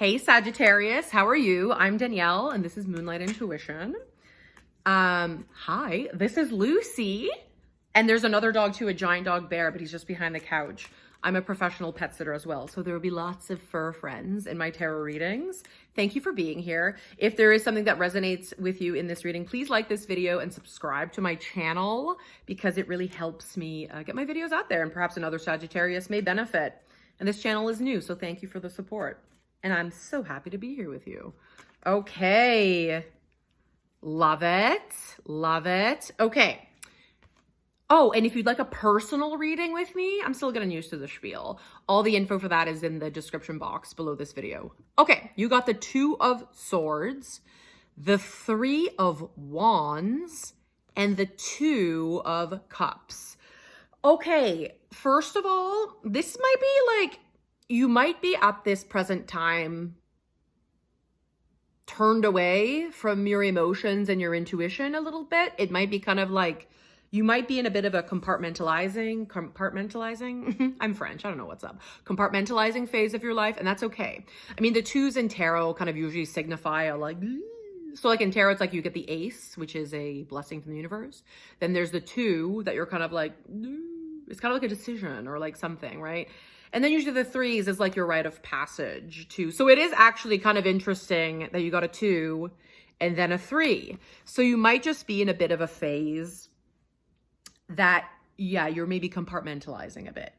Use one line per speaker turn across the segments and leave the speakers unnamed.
Hey Sagittarius, how are you? I'm Danielle and this is Moonlight Intuition. Hi, this is Lucy. And there's another dog too, a giant dog bear, but he's just behind the couch. I'm a professional pet sitter as well, so there will be lots of fur friends in my tarot readings. Thank you for being here. If there is something that resonates with you in this reading, please like this video and subscribe to my channel because it really helps me get my videos out there and perhaps another Sagittarius may benefit. And this channel is new, so thank you for the support. And I'm so happy to be here with you. Okay. Love it. Love it. Okay. Oh, and if you'd like a personal reading with me, I'm still getting used to the spiel. All the info for that is in the description box below this video. Okay, you got the Two of Swords, the Three of Wands, and the Two of Cups. Okay, first of all, this might be like, you might be at this present time turned away from your emotions and your intuition a little bit. It might be kind of like, you might be in a bit of a compartmentalizing, I'm French, I don't know what's up. Compartmentalizing phase of your life, and that's okay. I mean, the twos in tarot kind of usually signify a like, so like in tarot, it's like you get the ace, which is a blessing from the universe. Then there's the two that you're kind of like, it's kind of like a decision or like something, right? And then usually the threes is like your rite of passage too. So it is actually kind of interesting that you got a two and then a three. So you might just be in a bit of a phase that, yeah, you're maybe compartmentalizing a bit.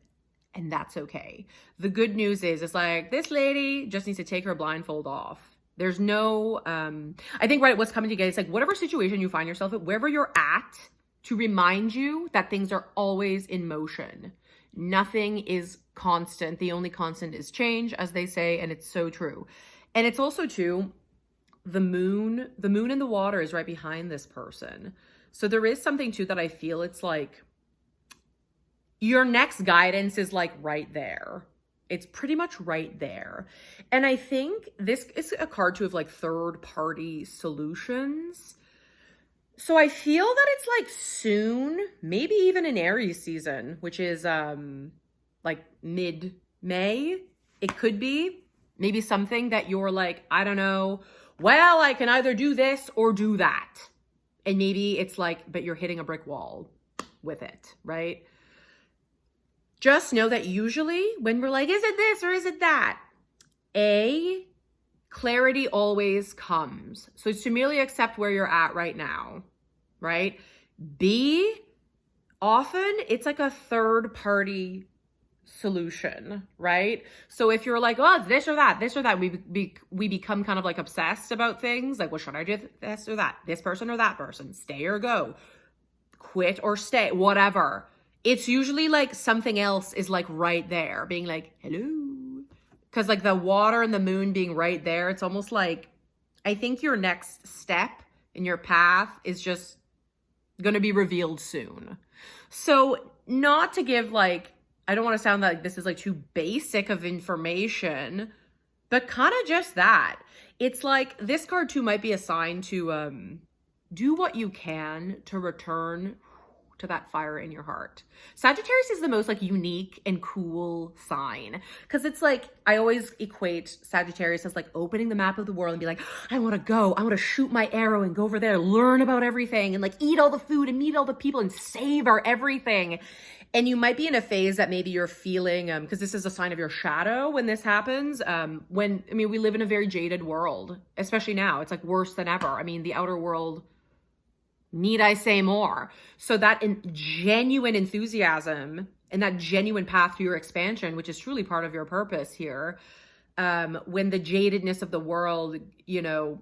And that's okay. The good news is, it's like, this lady just needs to take her blindfold off. There's no, I think, right, what's coming together, it's like whatever situation you find yourself in, wherever you're at, to remind you that things are always in motion. Nothing is constant. The only constant is change, as they say, and it's so true. And it's also too, the moon in the water is right behind this person. So there is something too that I feel it's like your next guidance is like right there. It's pretty much right there. And I think this is a card too of like third party solutions. So I feel that it's like soon, maybe even in Aries season, which is like mid-May. It could be maybe something that you're like, I don't know, well, I can either do this or do that. And maybe it's like, but you're hitting a brick wall with it, right? Just know that usually when we're like, is it this or is it that? A, clarity always comes. So it's to merely accept where you're at right now, right? B, often it's like a third party solution, right? So if you're like, oh, this or that, we become kind of like obsessed about things. Like, well, should I do this or that? This person or that person? Stay or go? Quit or stay? Whatever. It's usually like something else is like right there being like, hello. Because like the water and the moon being right there, it's almost like, I think your next step in your path is just going to be revealed soon. So not to give like, I don't want to sound like this is like too basic of information, but kind of just that. It's like this card too might be a sign to do what you can to return to that fire in your heart. Sagittarius is the most like unique and cool sign because it's like, I always equate Sagittarius as like opening the map of the world and be like, I want to go, I want to shoot my arrow and go over there, learn about everything and like eat all the food and meet all the people and savor everything. And you might be in a phase that maybe you're feeling, because this is a sign of your shadow when this happens. We live in a very jaded world, especially now. It's like worse than ever. I mean, the outer world, need I say more? So that genuine enthusiasm and that genuine path to your expansion, which is truly part of your purpose here, when the jadedness of the world, you know,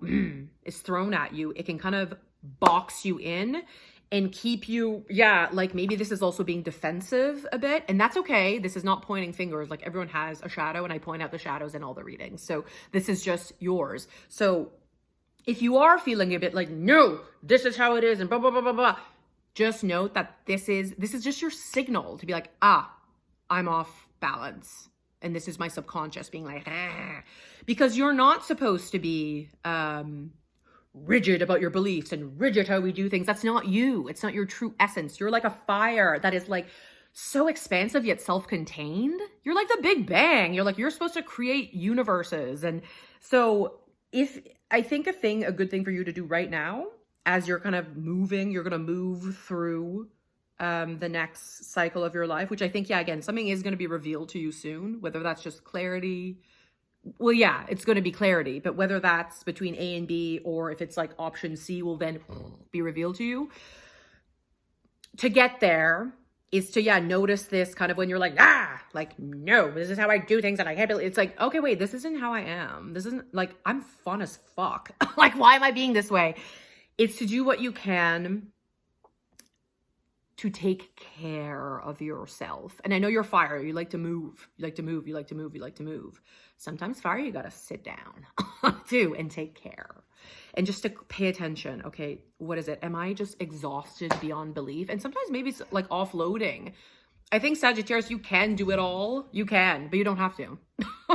is thrown at you, it can kind of box you in and keep you, yeah, like maybe this is also being defensive a bit, and that's okay. This is not pointing fingers. Like everyone has a shadow, and I point out the shadows in all the readings. So this is just yours. So if you are feeling a bit like, no, this is how it is, and blah, blah, blah, blah, blah, just note that this is just your signal to be like, I'm off balance. And this is my subconscious being like, because you're not supposed to be, rigid about your beliefs and rigid how we do things. That's not you. It's not your true essence. You're like a fire that is like so expansive yet self-contained. You're like the Big Bang. You're like, you're supposed to create universes. And so I think a good thing for you to do right now, as you're kind of moving, you're going to move through the next cycle of your life, which I think, yeah, again, something is going to be revealed to you soon, whether that's just clarity. Well, yeah, it's going to be clarity, but whether that's between A and B, or if it's like option C will then be revealed to you. To get there is to, yeah, notice this kind of when you're like, like, no, this is how I do things and I can't believe it's like, okay, wait, this isn't how I am. This isn't like, I'm fun as fuck. Like, why am I being this way? It's to do what you can to take care of yourself. And I know you're fire. You like to move. You like to move. You like to move. You like to move. Sometimes fire, you got to sit down too and take care. And just to pay attention. Okay, what is it? Am I just exhausted beyond belief? And sometimes maybe it's like offloading. I think Sagittarius, you can do it all. You can, but you don't have to.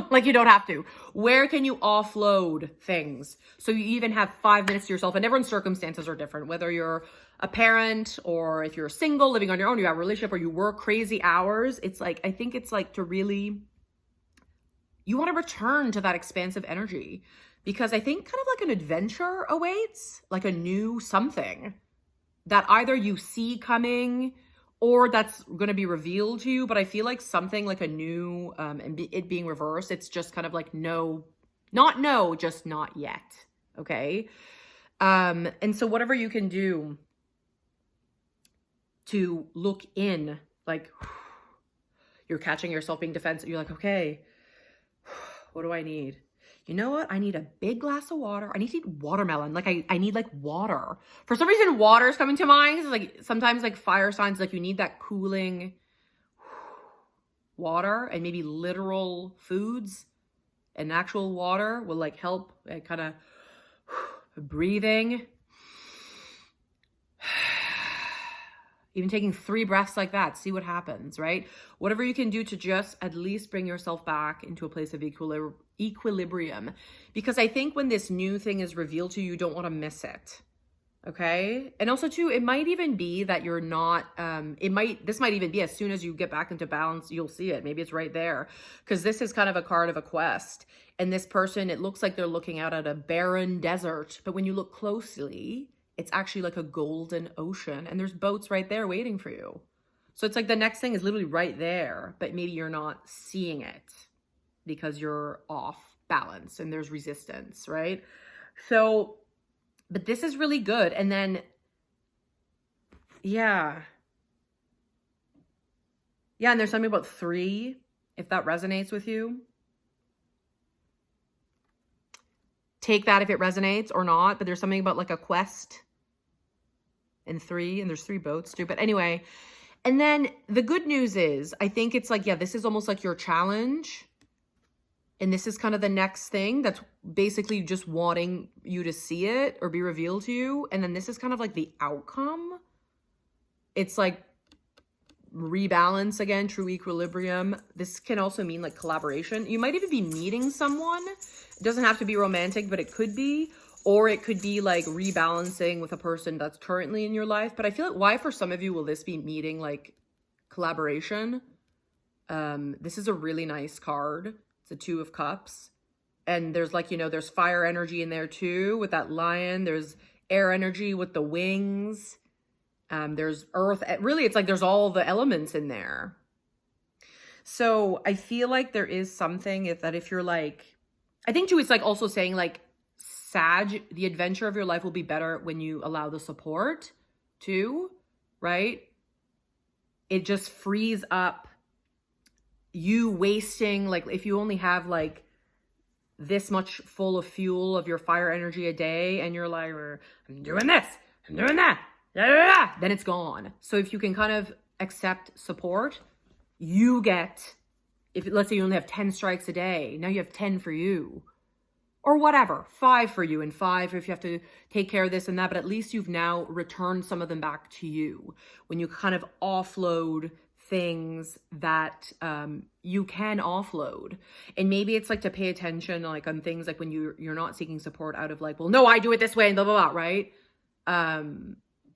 Like, you don't have to. Where can you offload things? So you even have 5 minutes to yourself, and everyone's circumstances are different. Whether you're a parent or if you're single, living on your own, you have a relationship, or you work crazy hours. It's like, I think it's like to really, you want to return to that expansive energy, because I think kind of like an adventure awaits, like a new something that either you see coming or that's going to be revealed to you. But I feel like something like a new, and it being reversed, it's just kind of like no, not no, just not yet. Okay. And so whatever you can do to look in, like you're catching yourself being defensive. You're like, okay, what do I need? You know what? I need a big glass of water. I need to eat watermelon. Like I need like water. For some reason, water is coming to mind. It's like sometimes like fire signs, like you need that cooling water, and maybe literal foods and actual water will like help kind of breathing. Even taking 3 breaths like that, see what happens, right? Whatever you can do to just at least bring yourself back into a place of equilibrium. Because I think when this new thing is revealed to you, you don't want to miss it, okay? And also too, it might even be that you're not, this might even be as soon as you get back into balance, you'll see it. Maybe it's right there. Because this is kind of a card of a quest. And this person, it looks like they're looking out at a barren desert. But when you look closely, it's actually like a golden ocean, and there's boats right there waiting for you. So it's like the next thing is literally right there, but maybe you're not seeing it because you're off balance and there's resistance, right? So, but this is really good. And then, yeah. Yeah, and there's something about 3, if that resonates with you. Take that if it resonates or not, but there's something about like a quest and 3, and there's 3 boats too. But anyway, and then the good news is, I think it's like, yeah, this is almost like your challenge. And this is kind of the next thing that's basically just wanting you to see it or be revealed to you. And then this is kind of like the outcome. It's like rebalance again, true equilibrium. This can also mean like collaboration. You might even be meeting someone. It doesn't have to be romantic, but it could be. Or it could be like rebalancing with a person that's currently in your life. But I feel like, why for some of you will this be meeting like collaboration? This is a really nice card. It's a 2 of Cups. And there's like, you know, there's fire energy in there too with that lion. There's air energy with the wings. There's earth. Really, it's like there's all the elements in there. So I feel like there is something if you're like, I think too, it's like also saying like, Sag, the adventure of your life will be better when you allow the support too, right? It just frees up you wasting, like if you only have like this much full of fuel of your fire energy a day and you're like, I'm doing this, I'm doing that, then it's gone. So if you can kind of accept support, you get, if let's say you only have 10 strikes a day, now you have 10 for you. Or whatever, 5 for you and 5 if you have to take care of this and that, but at least you've now returned some of them back to you. When you kind of offload things that you can offload. And maybe it's like to pay attention like on things like when you're not seeking support out of like, well, no, I do it this way and blah, blah, blah, right?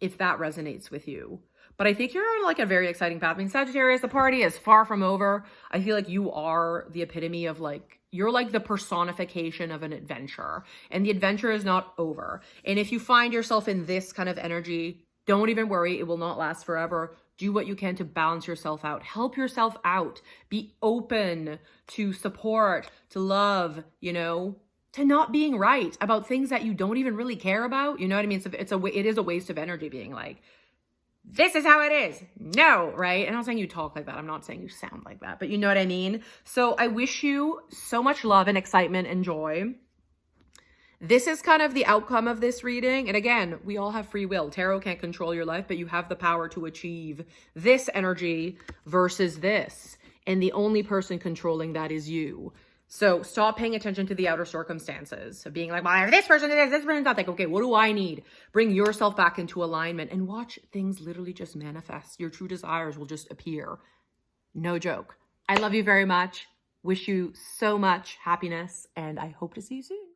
If that resonates with you. But I think you're on like a very exciting path. I mean, Sagittarius, the party is far from over. I feel like you are the epitome of like, you're like the personification of an adventure, and the adventure is not over. And if you find yourself in this kind of energy, don't even worry. It will not last forever. Do what you can to balance yourself out. Help yourself out. Be open to support, to love, you know, to not being right about things that you don't even really care about. You know what I mean? It is a waste of energy being like, this is how it is. No, right? And I'm not saying you talk like that. I'm not saying you sound like that, but you know what I mean? So I wish you so much love and excitement and joy. This is kind of the outcome of this reading. And again, we all have free will. Tarot can't control your life, but you have the power to achieve this energy versus this. And the only person controlling that is you. So stop paying attention to the outer circumstances of being like, well, if this person is this person's not, like, okay, what do I need? Bring yourself back into alignment and watch things literally just manifest. Your true desires will just appear. No joke. I love you very much. Wish you so much happiness, and I hope to see you soon.